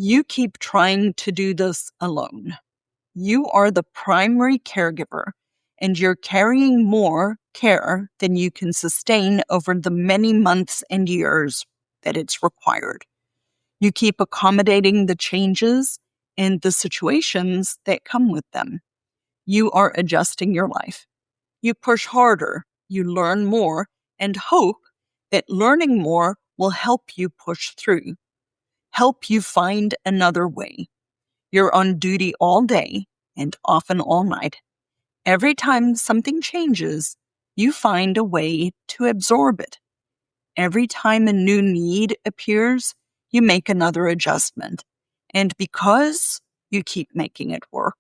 You keep trying to do this alone. You are the primary caregiver, and you're carrying more care than you can sustain over the many months and years that it's required. You keep accommodating the changes and the situations that come with them. You are adjusting your life. You push harder, you learn more, and hope that learning more will help you push through, help you find another way. You're on duty all day and often all night. Every time something changes, you find a way to absorb it. Every time a new need appears, you make another adjustment. And because you keep making it work,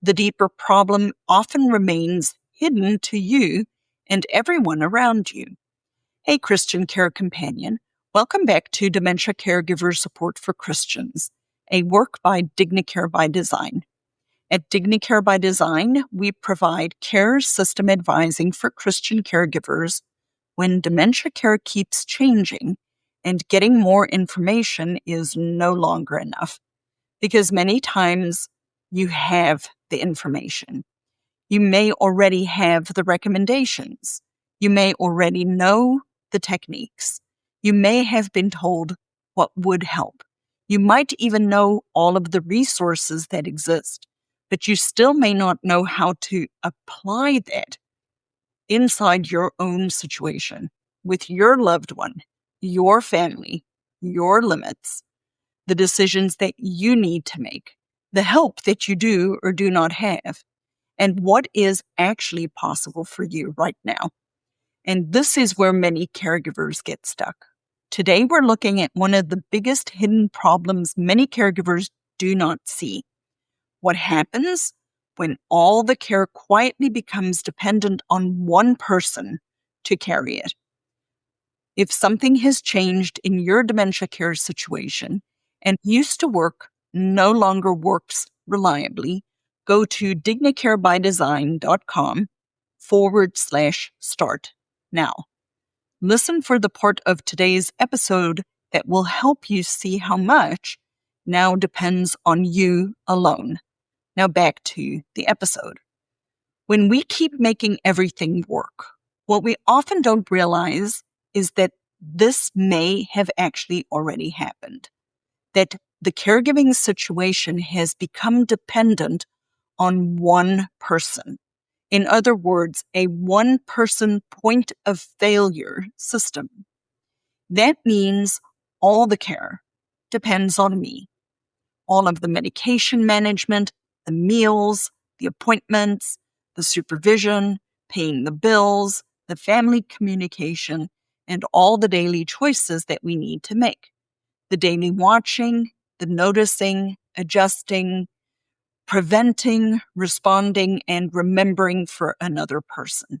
the deeper problem often remains hidden to you and everyone around you. Hey, Christian Care Companion, welcome back to Dementia Caregiver Support for Christians, a work by Dignicare by Design. At Dignicare by Design, we provide care system advising for Christian caregivers when dementia care keeps changing and getting more information is no longer enough. Because many times you have the information. You may already have the recommendations. You may already know the techniques. You may have been told what would help. You might even know all of the resources that exist, but you still may not know how to apply that inside your own situation with your loved one, your family, your limits, the decisions that you need to make, the help that you do or do not have, and what is actually possible for you right now. And this is where many caregivers get stuck. Today, we're looking at one of the biggest hidden problems many caregivers do not see. What happens when all the care quietly becomes dependent on one person to carry it? If something has changed in your dementia care situation and used to work no longer works reliably, go to dignicarebydesign.com/start now. Listen for the part of today's episode that will help you see how much now depends on you alone. Now back to the episode. When we keep making everything work, what we often don't realize is that this may have actually already happened, that the caregiving situation has become dependent on one person. In other words, a one-person point of failure system. That means all the care depends on me. All of the medication management, the meals, the appointments, the supervision, paying the bills, the family communication, and all the daily choices that we need to make. The daily watching, the noticing, adjusting, preventing, responding, and remembering for another person.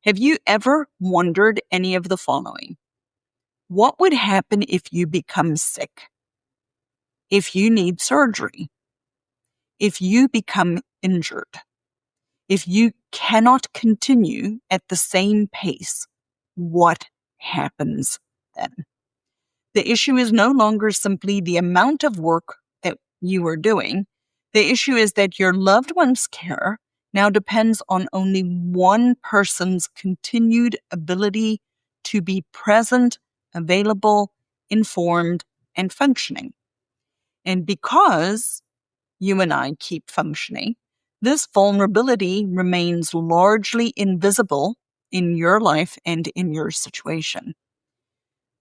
Have you ever wondered any of the following? What would happen if you become sick? If you need surgery? If you become injured? If you cannot continue at the same pace, what happens then? The issue is no longer simply the amount of work that you are doing. The issue is that your loved one's care now depends on only one person's continued ability to be present, available, informed, and functioning. And because you and I keep functioning, this vulnerability remains largely invisible in your life and in your situation.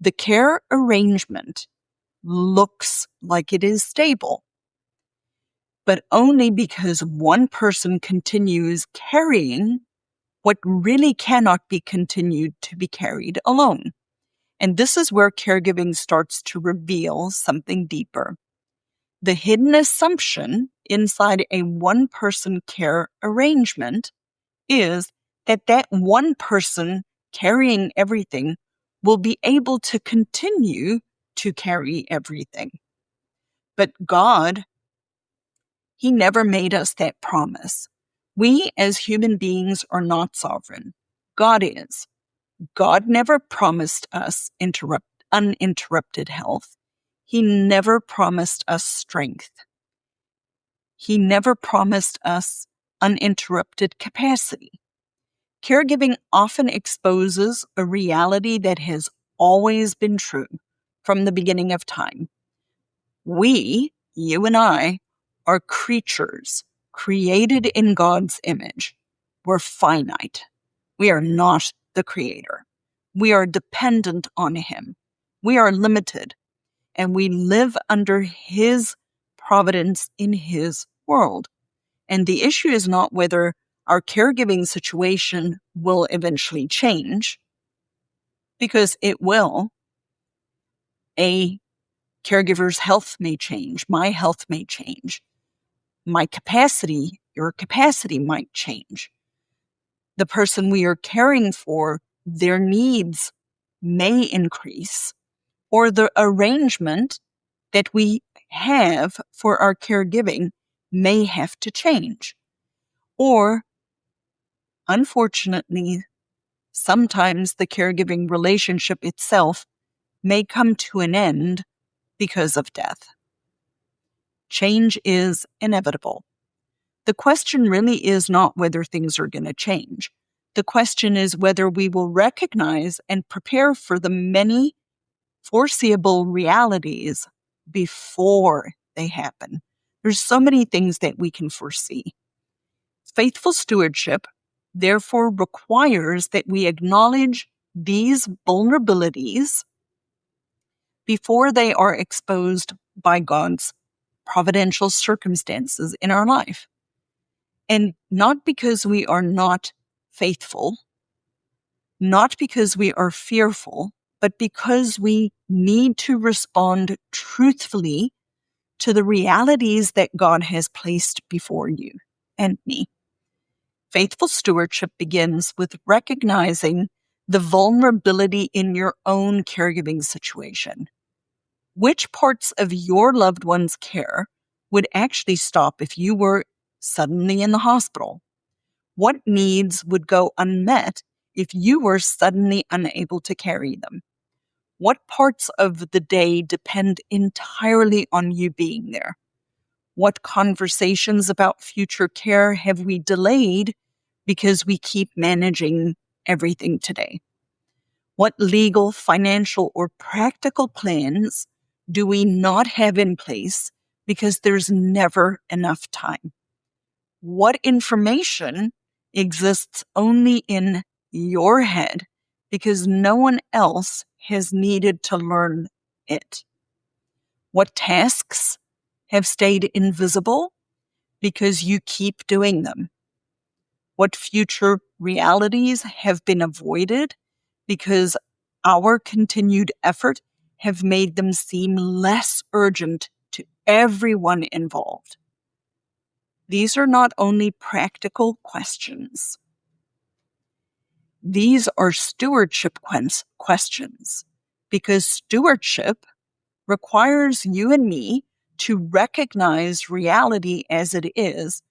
The care arrangement looks like it is stable, but only because one person continues carrying what really cannot be continued to be carried alone. And this is where caregiving starts to reveal something deeper. The hidden assumption inside a one-person care arrangement is that that one person carrying everything will be able to continue to carry everything. But God, He never made us that promise. We as human beings are not sovereign. God is. God never promised us uninterrupted health. He never promised us strength. He never promised us uninterrupted capacity. Caregiving often exposes a reality that has always been true from the beginning of time. We, you and I, are creatures created in God's image. We're finite. We are not the creator. We are dependent on him. We are limited, and we live under his providence in his world. And the issue is not whether our caregiving situation will eventually change, because it will. A caregiver's health may change. My health may change. My capacity, your capacity might change. The person we are caring for, their needs may increase, or the arrangement that we have for our caregiving may have to change. Or, unfortunately, sometimes the caregiving relationship itself may come to an end because of death. Change is inevitable. The question really is not whether things are going to change. The question is whether we will recognize and prepare for the many foreseeable realities before they happen. There's so many things that we can foresee. Faithful stewardship, therefore, requires that we acknowledge these vulnerabilities before they are exposed by God's providential circumstances in our life. And not because we are not faithful, not because we are fearful, but because we need to respond truthfully to the realities that God has placed before you and me. Faithful stewardship begins with recognizing the vulnerability in your own caregiving situation. Which parts of your loved one's care would actually stop if you were suddenly in the hospital? What needs would go unmet if you were suddenly unable to carry them? What parts of the day depend entirely on you being there? What conversations about future care have we delayed because we keep managing everything today? What legal, financial, or practical plans do we not have in place because there's never enough time? What information exists only in your head because no one else has needed to learn it? What tasks have stayed invisible because you keep doing them? What future realities have been avoided because our continued effort have made them seem less urgent to everyone involved? These are not only practical questions. These are stewardship questions, because stewardship requires you and me to recognize reality as it is,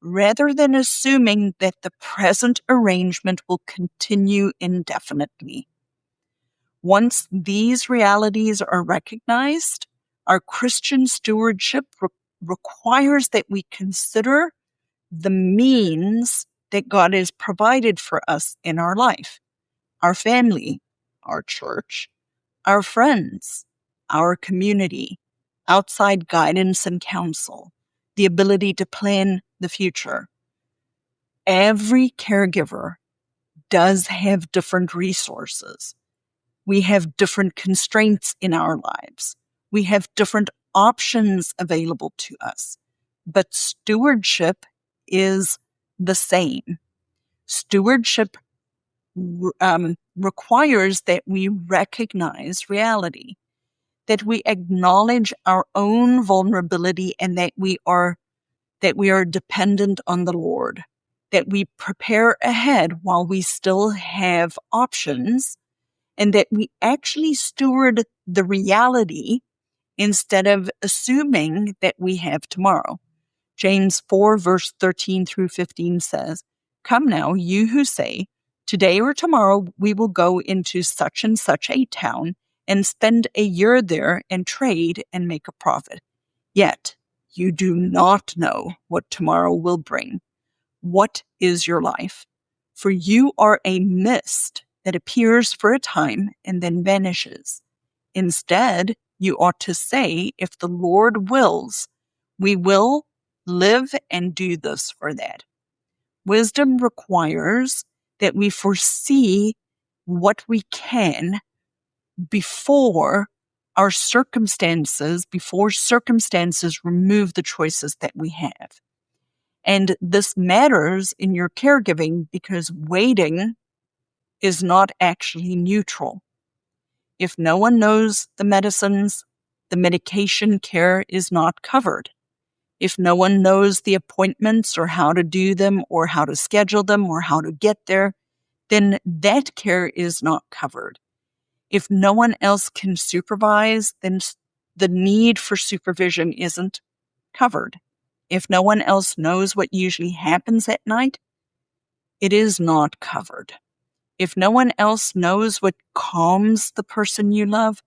rather than assuming that the present arrangement will continue indefinitely. Once these realities are recognized, our Christian stewardship requires that we consider the means that God has provided for us in our life, our family, our church, our friends, our community, outside guidance and counsel, the ability to plan the future. Every caregiver does have different resources. We have different constraints in our lives. We have different options available to us. But stewardship is the same. Stewardship requires that we recognize reality, that we acknowledge our own vulnerability, and that we are dependent on the Lord, that we prepare ahead while we still have options, and that we actually steward the reality instead of assuming that we have tomorrow. James 4, verse 13 through 15 says, "Come now, you who say, 'Today or tomorrow we will go into such and such a town and spend a year there and trade and make a profit. Yet, you do not know what tomorrow will bring. What is your life? For you are a mist that appears for a time and then vanishes. Instead, you ought to say, if the Lord wills, we will live and do this or that. Wisdom requires that we foresee what we can before circumstances remove the choices that we have. And this matters in your caregiving because waiting is not actually neutral. If no one knows the medicines, the medication care is not covered. If no one knows the appointments or how to do them or how to schedule them or how to get there, then that care is not covered. If no one else can supervise, then the need for supervision isn't covered. If no one else knows what usually happens at night, it is not covered. If no one else knows what calms the person you love,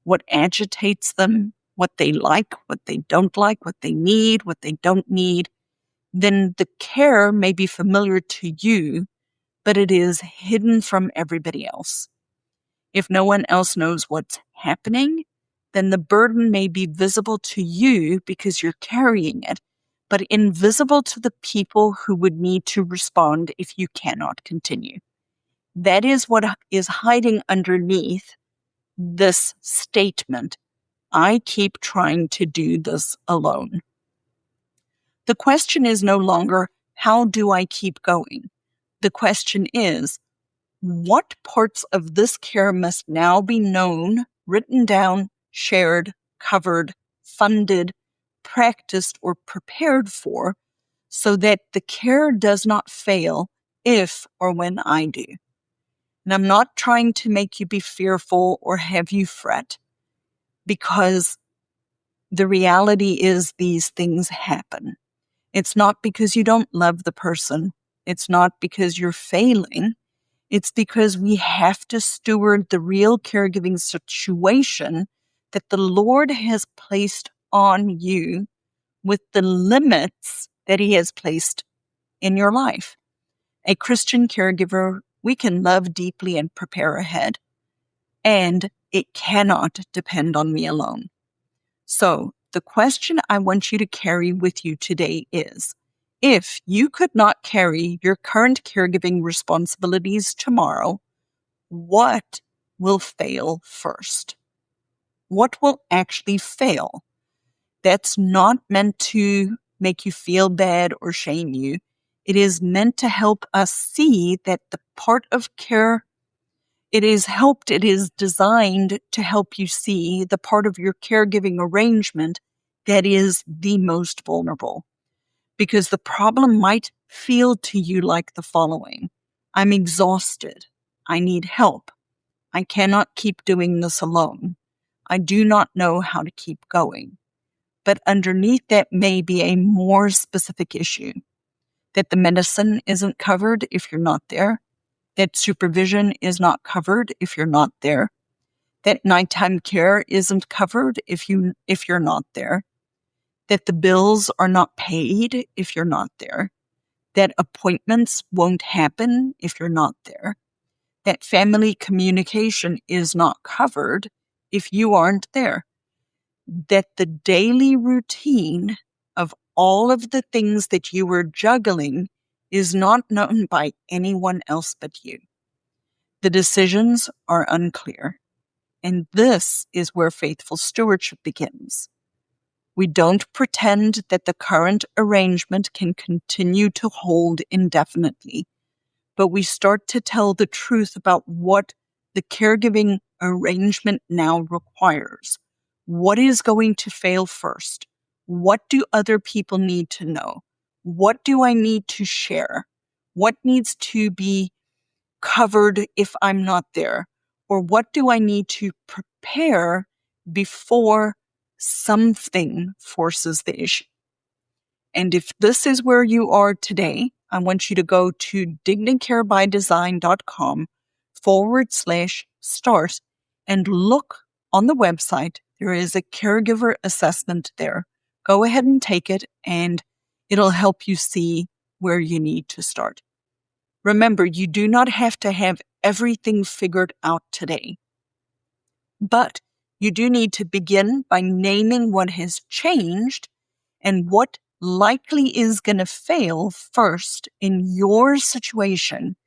what agitates them, what they like, what they don't like, what they need, what they don't need, then the care may be familiar to you, but it is hidden from everybody else. If no one else knows what's happening, then the burden may be visible to you because you're carrying it, but invisible to the people who would need to respond if you cannot continue. That is what is hiding underneath this statement. I keep trying to do this alone. The question is no longer, how do I keep going? The question is, what parts of this care must now be known, written down, shared, covered, funded, practiced, or prepared for so that the care does not fail if or when I do? And I'm not trying to make you be fearful or have you fret, because the reality is these things happen. It's not because you don't love the person. It's not because you're failing. It's because we have to steward the real caregiving situation that the Lord has placed on you with the limits that He has placed in your life. A Christian caregiver, we can love deeply and prepare ahead, and it cannot depend on me alone. So the question I want you to carry with you today is, if you could not carry your current caregiving responsibilities tomorrow, what will fail first? What will actually fail? That's not meant to make you feel bad or shame you. It is meant to help us see that the part of care, it is designed to help you see the part of your caregiving arrangement that is the most vulnerable. Because the problem might feel to you like the following: I'm exhausted. I need help. I cannot keep doing this alone. I do not know how to keep going. But underneath that may be a more specific issue, that the medicine isn't covered if you're not there, that supervision is not covered if you're not there, that nighttime care isn't covered if you're not there, that the bills are not paid if you're not there, that appointments won't happen if you're not there, that family communication is not covered if you aren't there, that the daily routine of all of the things that you are juggling is not known by anyone else but you. The decisions are unclear, and this is where faithful stewardship begins. We don't pretend that the current arrangement can continue to hold indefinitely, but we start to tell the truth about what the caregiving arrangement now requires. What is going to fail first? What do other people need to know? What do I need to share? What needs to be covered if I'm not there? Or what do I need to prepare before something forces the issue? And if this is where you are today, I want you to go to dignicarebydesign.com/start and look on the website, there is a caregiver assessment there. Go ahead and take it, and it'll help you see where you need to start. Remember, you do not have to have everything figured out today, but you do need to begin by naming what has changed and what likely is going to fail first in your situation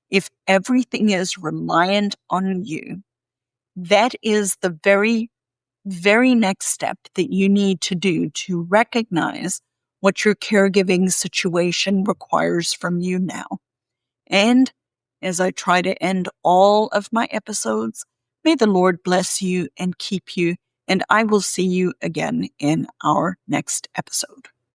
if everything is reliant on you. That is the very, very next step that you need to do to recognize what your caregiving situation requires from you now. And as I try to end all of my episodes, may the Lord bless you and keep you, and I will see you again in our next episode.